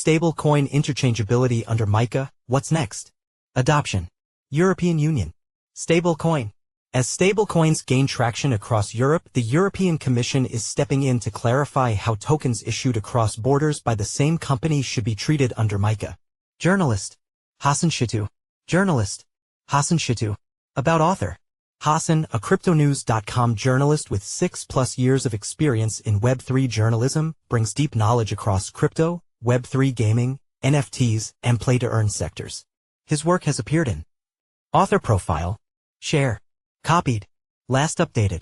stablecoin interchangeability under MiCA, what's next? Adoption. European Union. Stablecoin. As stablecoins gain traction across Europe, the European Commission is stepping in to clarify how tokens issued across borders by the same company should be treated under MiCA. Journalist. Hassan Shittu. Journalist. Hassan Shittu. About author. Hassan, a cryptonews.com journalist with 6+ years of experience in Web3 journalism, brings deep knowledge across crypto, Web3 gaming, NFTs, and play-to-earn sectors. His work has appeared in Author Profile. Share. Copied. Last updated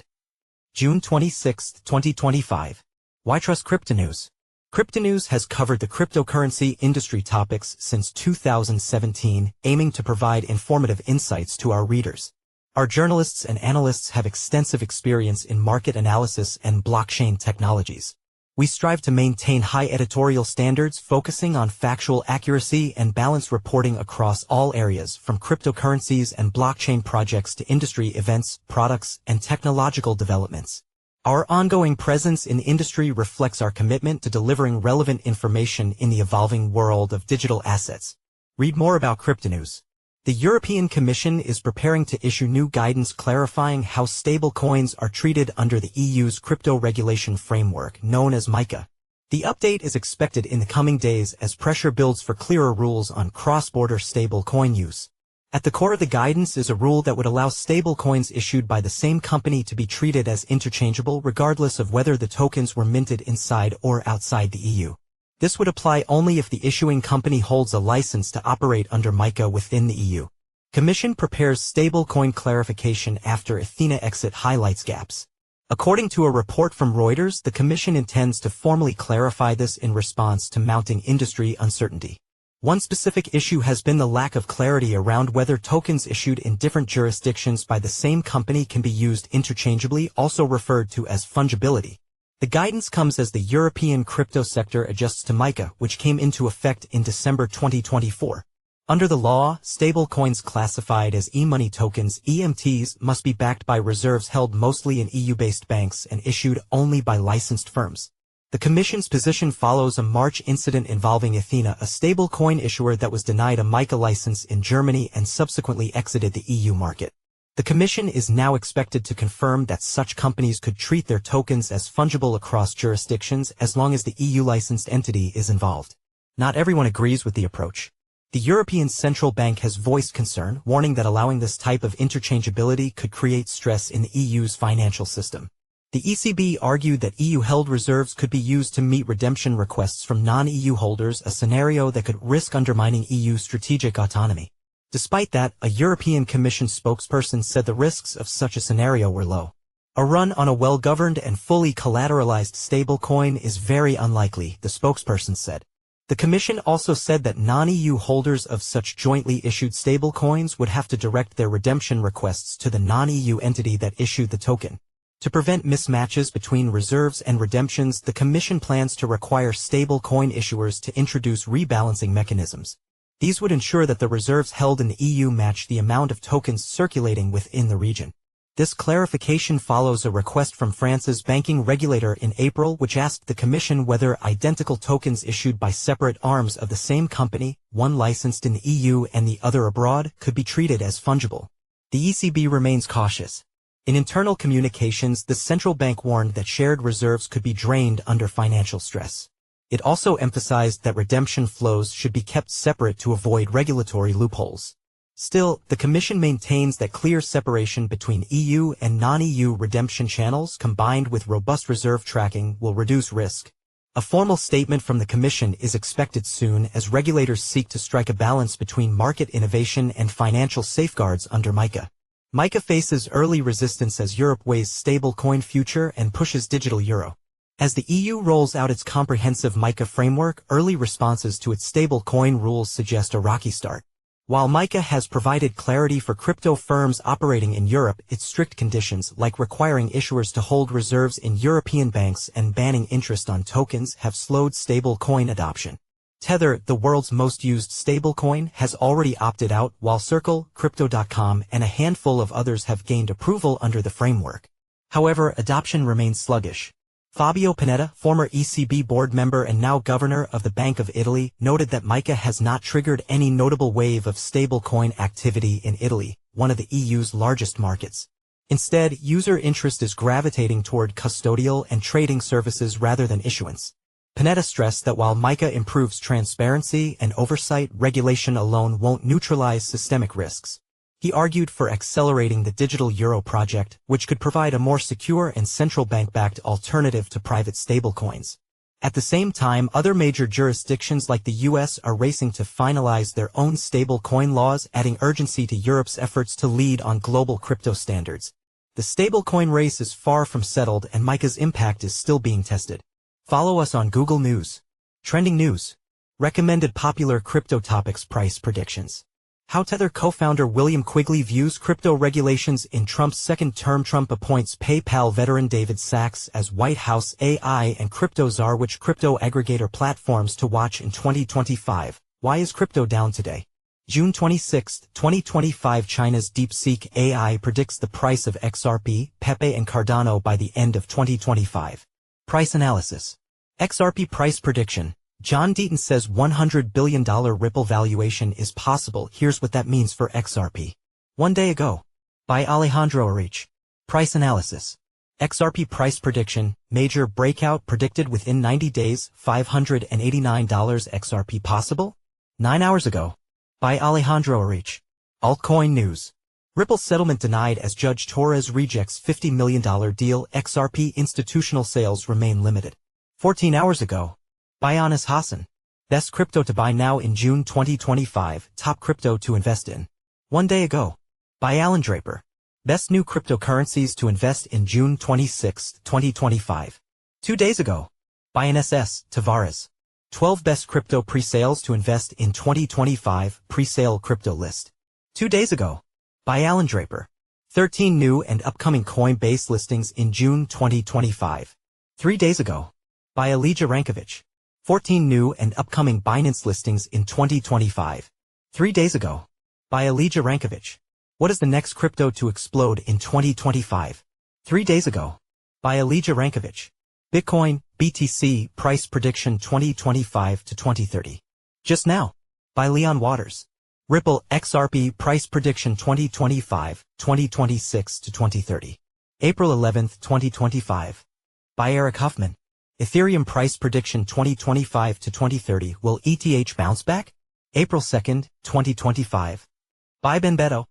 June 26, 2025. Why Trust Cryptonews? Cryptonews has covered the cryptocurrency industry topics since 2017, aiming to provide informative insights to our readers. Our journalists and analysts have extensive experience in market analysis and blockchain technologies. We strive to maintain high editorial standards focusing on factual accuracy and balanced reporting across all areas, from cryptocurrencies and blockchain projects to industry events, products, and technological developments. Our ongoing presence in the industry reflects our commitment to delivering relevant information in the evolving world of digital assets. Read more about Cryptonews. The European Commission is preparing to issue new guidance clarifying how stablecoins are treated under the EU's crypto regulation framework, known as MiCA. The update is expected in the coming days as pressure builds for clearer rules on cross-border stablecoin use. At the core of the guidance is a rule that would allow stablecoins issued by the same company to be treated as interchangeable regardless of whether the tokens were minted inside or outside the EU. This would apply only if the issuing company holds a license to operate under MiCA within the EU. Commission prepares stablecoin clarification after Athena exit highlights gaps. According to a report from Reuters, the Commission intends to formally clarify this in response to mounting industry uncertainty. One specific issue has been the lack of clarity around whether tokens issued in different jurisdictions by the same company can be used interchangeably, also referred to as fungibility. The guidance comes as the European crypto sector adjusts to MiCA, which came into effect in December 2024. Under the law, stablecoins classified as e-money tokens (EMTs) must be backed by reserves held mostly in EU-based banks and issued only by licensed firms. The Commission's position follows a March incident involving Athena, a stablecoin issuer that was denied a MiCA license in Germany and subsequently exited the EU market. The Commission is now expected to confirm that such companies could treat their tokens as fungible across jurisdictions as long as the EU-licensed entity is involved. Not everyone agrees with the approach. The European Central Bank has voiced concern, warning that allowing this type of interchangeability could create stress in the EU's financial system. The ECB argued that EU-held reserves could be used to meet redemption requests from non-EU holders, a scenario that could risk undermining EU strategic autonomy. Despite that, a European Commission spokesperson said the risks of such a scenario were low. A run on a well-governed and fully collateralized stablecoin is very unlikely, the spokesperson said. The Commission also said that non-EU holders of such jointly issued stablecoins would have to direct their redemption requests to the non-EU entity that issued the token. To prevent mismatches between reserves and redemptions, the Commission plans to require stablecoin issuers to introduce rebalancing mechanisms. These would ensure that the reserves held in the EU match the amount of tokens circulating within the region. This clarification follows a request from France's banking regulator in April, which asked the Commission whether identical tokens issued by separate arms of the same company, one licensed in the EU and the other abroad, could be treated as fungible. The ECB remains cautious. In internal communications, the central bank warned that shared reserves could be drained under financial stress. It also emphasized that redemption flows should be kept separate to avoid regulatory loopholes. Still, the Commission maintains that clear separation between EU and non-EU redemption channels combined with robust reserve tracking will reduce risk. A formal statement from the Commission is expected soon as regulators seek to strike a balance between market innovation and financial safeguards under MiCA. MiCA faces early resistance as Europe weighs stablecoin future and pushes digital euro. As the EU rolls out its comprehensive MiCA framework, early responses to its stablecoin rules suggest a rocky start. While MiCA has provided clarity for crypto firms operating in Europe, its strict conditions, like requiring issuers to hold reserves in European banks and banning interest on tokens, have slowed stablecoin adoption. Tether, the world's most used stablecoin, has already opted out, while Circle, Crypto.com, and a handful of others have gained approval under the framework. However, adoption remains sluggish. Fabio Panetta, former ECB board member and now governor of the Bank of Italy, noted that MiCA has not triggered any notable wave of stablecoin activity in Italy, one of the EU's largest markets. Instead, user interest is gravitating toward custodial and trading services rather than issuance. Panetta stressed that while MiCA improves transparency and oversight, regulation alone won't neutralize systemic risks. He argued for accelerating the digital euro project, which could provide a more secure and central bank-backed alternative to private stablecoins. At the same time, other major jurisdictions like the US are racing to finalize their own stablecoin laws, adding urgency to Europe's efforts to lead on global crypto standards. The stablecoin race is far from settled and MiCA's impact is still being tested. Follow us on Google News. Trending news. Recommended popular crypto topics price predictions. How Tether co-founder William Quigley views crypto regulations in Trump's second term. Trump appoints PayPal veteran David Sacks as White House AI and crypto czar. Which crypto aggregator platforms to watch in 2025? Why is crypto down today? June 26, 2025. China's DeepSeek AI predicts the price of XRP, Pepe and Cardano by the end of 2025. Price analysis. XRP price prediction. John Deaton says $100 billion Ripple valuation is possible. Here's what that means for XRP. 1 day ago. By Alejandro Arich. Price analysis. XRP price prediction. Major breakout predicted within 90 days. $589 XRP possible? 9 hours ago. By Alejandro Arich. Altcoin news. Ripple settlement denied as Judge Torres rejects $50 million deal. XRP institutional sales remain limited. 14 hours ago. By Anas Hassan. Best crypto to buy now in June 2025. Top crypto to invest in. 1 day ago. By Alan Draper. Best new cryptocurrencies to invest in June 26, 2025. 2 days ago. By NSS Tavares. 12 best crypto pre-sales to invest in 2025. Pre-sale crypto list. 2 days ago. By Alan Draper. 13 new and upcoming Coinbase listings in June 2025. 3 days ago. By Elijah Rankovich. 14 new and upcoming Binance listings in 2025. 3 days ago. By Elijah Rankovich. What is the next crypto to explode in 2025? 3 days ago. By Elijah Rankovich. Bitcoin, BTC, price prediction 2025 to 2030. Just now. By Leon Waters. Ripple, XRP, price prediction 2025, 2026 to 2030. April 11, 2025. By Eric Huffman. Ethereum price prediction 2025 to 2030. Will ETH bounce back? April 2, 2025. By Ben Beto.